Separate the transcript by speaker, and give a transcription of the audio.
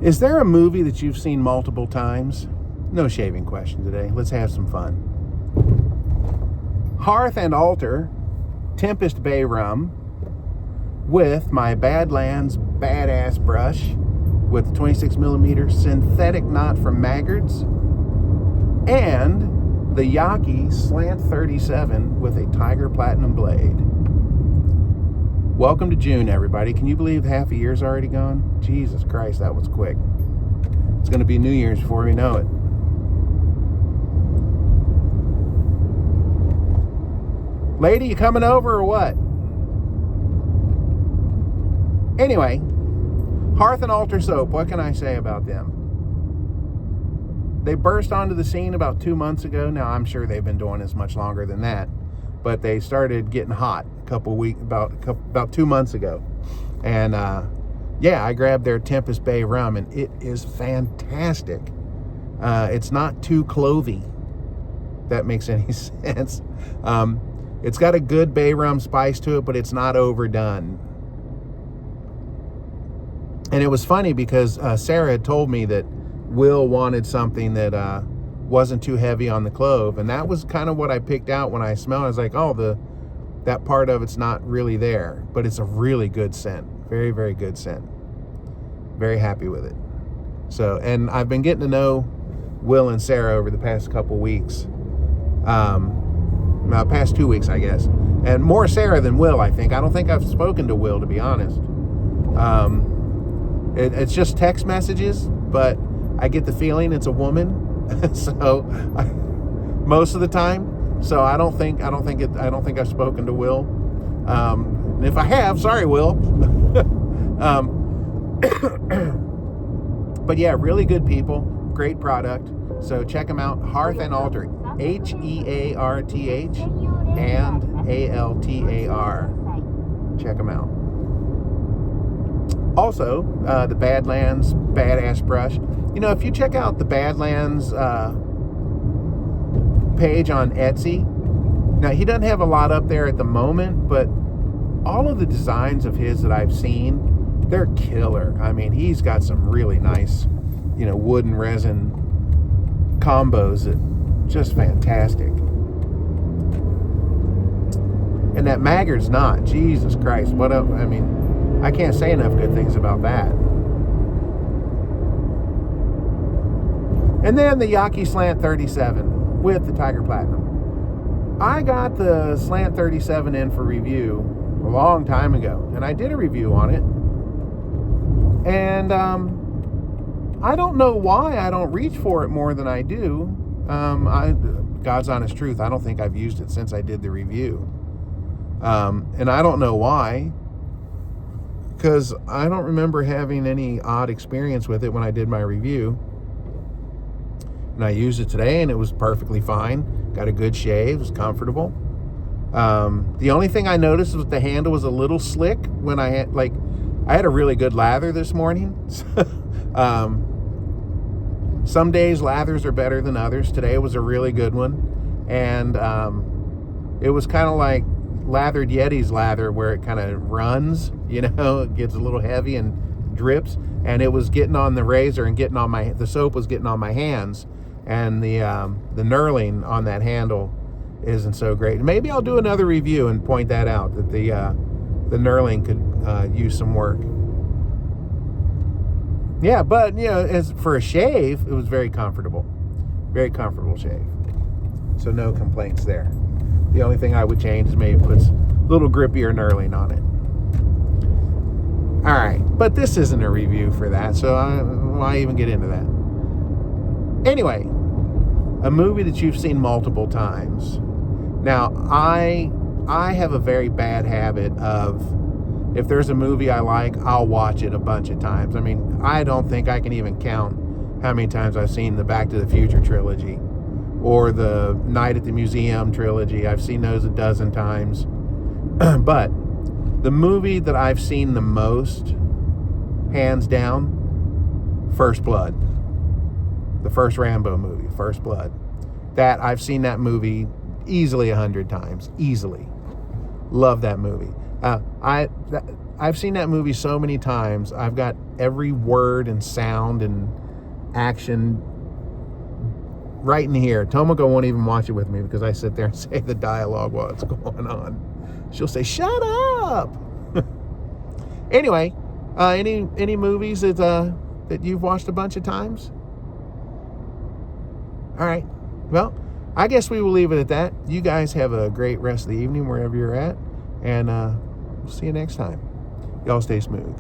Speaker 1: Is there a movie that you've seen multiple times? No shaving question today. Let's have some fun. Hearth and Altar, Tempest Bay rum, with my Badlands Badass brush, with 26 millimeter synthetic knot from Maggards, and the Yaki Slant 37 with a Tiger Platinum blade. Welcome to June, everybody. Can you believe half a year's already gone? Jesus Christ, that was quick. It's going to be New Year's before we know it. Lady, you coming over or what? Anyway, Hearth and Altar Soap, what can I say about them? They burst onto the scene about 2 months ago. Now, I'm sure they've been doing this much longer than that, but they started getting hot about 2 months ago. And yeah, I grabbed their Tempest Bay rum, and it is fantastic. It's not too clovey, if that makes any sense. It's got a good bay rum spice to it, but it's not overdone. And it was funny because Sarah had told me that Will wanted something that wasn't too heavy on the clove, and that was kind of what I picked out when I smelled it. I was like, oh, that part of it's not really there, but it's a really good scent. Very, very good scent. Very happy with it. So, and I've been getting to know Will and Sarah over the past couple weeks. Past 2 weeks, I guess. And more Sarah than Will, I think. I don't think I've spoken to Will, to be honest. It's just text messages, but I get the feeling it's a woman. Most of the time. So I don't think I've spoken to Will. And if I have, sorry, Will. But yeah, really good people, great product. So check them out. Hearth and Altar, Hearth and Altar. Check them out. Also, the Badlands Badass brush. You know, if you check out the Badlands page on Etsy, now he doesn't have a lot up there at the moment, but all of the designs of his that I've seen, they're killer. I mean, he's got some really nice, wood and resin combos that just fantastic. And that Maggard's knot, Jesus Christ, what up? I mean, I can't say enough good things about that. And then the Yaki Slant 37 with the Tiger Platinum. I got the Slant 37 in for review a long time ago, and I did a review on it. And I don't know why I don't reach for it more than I do. God's honest truth, I don't think I've used it since I did the review. And I don't know why, because I don't remember having any odd experience with it when I did my review. And I used it today, and it was perfectly fine. Got a good shave, it was comfortable. The only thing I noticed was the handle was a little slick when I had a really good lather this morning. Some days lathers are better than others. Today was a really good one. And it was kind of like Lathered Yeti's lather, where it kind of runs, it gets a little heavy and drips. And it was getting on the razor and getting on the soap was getting on my hands. And the knurling on that handle isn't so great. Maybe I'll do another review and point that out, that the knurling could use some work. Yeah, but as for a shave, it was very comfortable shave. So no complaints there. The only thing I would change is maybe put a little grippier knurling on it. All right, but this isn't a review for that, so why even get into that? Anyway, a movie that you've seen multiple times. Now, I have a very bad habit of, if there's a movie I like, I'll watch it a bunch of times. I mean, I don't think I can even count how many times I've seen the Back to the Future trilogy or the Night at the Museum trilogy. I've seen those a dozen times. But the movie that I've seen the most, hands down, First Blood. The first Rambo movie, First Blood. That I've seen that movie easily 100 times. Easily. Love that movie. I've seen that movie so many times. I've got every word and sound and action right in here. Tomoko won't even watch it with me because I sit there and say the dialogue while it's going on. She'll say, "Shut up." Anyway, any movies that you've watched a bunch of times? All right. Well, I guess we will leave it at that. You guys have a great rest of the evening wherever you're at, and we'll see you next time. Y'all stay smooth.